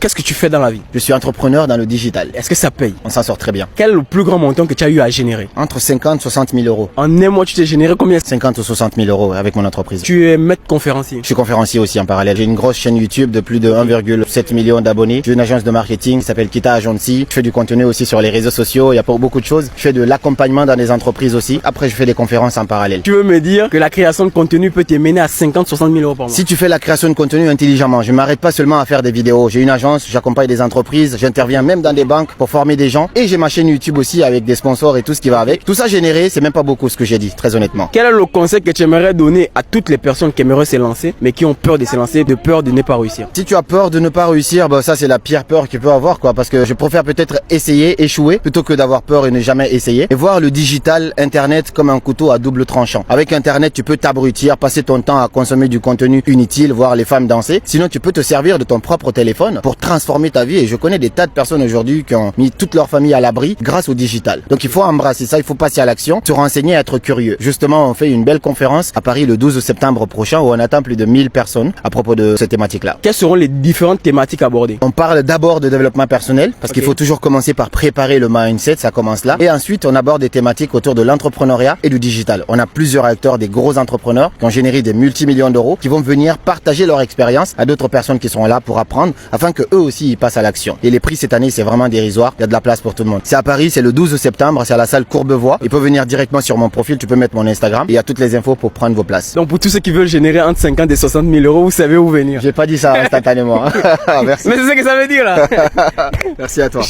qu'est-ce que tu fais dans la vie? Je suis entrepreneur dans le digital. Est-ce que ça paye? On s'en sort très bien. Quel est le plus grand montant que tu as eu à générer? Entre 50 et 60 000 euros. En un mois, tu t'es généré combien? 50 ou 60 000 euros avec mon entreprise. Tu es maître conférencier. Je suis conférencier aussi en parallèle. J'ai une grosse chaîne YouTube de plus de 1,7 million d'abonnés. J'ai une agence de marketing qui s'appelle Kita Agency. Je fais du contenu aussi sur les réseaux sociaux. Il y a pas beaucoup de choses. Je fais de l'accompagnement dans des entreprises aussi. Après, je fais des conférences en parallèle. Tu veux me dire que la création de contenu peut te mener à 50-60 000 euros par mois? Si tu fais la création de contenu intelligemment, je m'arrête pas seulement à faire des vidéos. J'ai une agence, j'accompagne des entreprises, j'interviens même dans des banques pour former des gens. Et j'ai ma chaîne YouTube aussi avec des sponsors et tout ce qui va avec. Tout ça généré, c'est même pas beaucoup ce que j'ai dit, très honnêtement. Quel est le conseil que tu aimerais donner à toutes les personnes qui aimeraient se lancer, mais qui ont peur de se lancer, de peur de ne pas réussir? Si tu as peur de ne pas réussir, bah ça c'est la pire peur qu'il peut avoir quoi, parce que je préfère peut-être essayer, échouer, plutôt que d'avoir peur et ne jamais essayer. Et voir le digital, internet comme un couteau à double tranchant. Avec internet, tu peux t'abrutir, passer ton temps à consommer du contenu inutile, voir les femmes danser. Sinon, tu peux te servir de ton propre téléphone pour transformer ta vie. Et je connais des tas de personnes aujourd'hui qui ont mis toute leur famille à l'abri grâce au digital. Donc il faut embrasser ça, il faut passer à l'action, se renseigner, être curieux. Justement, on fait une belle conférence à Paris le 12 septembre prochain où on attend plus de 1000 personnes à propos de cette thématique-là. Quelles seront les différentes thématiques abordées? On parle d'abord de développement personnel parce qu'il faut toujours commencer par préparer le mindset, ça commence là. Et ensuite, on aborde des thématiques autour de l'entrepreneuriat et du digital. On a plusieurs acteurs, des gros entrepreneurs qui ont généré des multimillions d'euros qui vont venir partager leur expérience à d'autres personnes qui sont là pour apprendre afin que eux aussi ils passent à l'action. Et les prix cette année, c'est vraiment dérisoire. Il y a de la place pour tout le monde. C'est à Paris, c'est le 12 septembre, c'est à la salle Courbevoie. Il peut venir directement sur mon profil, tu peux mettre mon Instagram. Et il y a toutes les infos pour prendre vos places. Donc pour tous ceux qui veulent générer entre 50 et 60 000 euros, vous savez où venir. J'ai pas dit ça instantanément. Merci. Mais c'est ce que ça veut dire là. Merci à toi.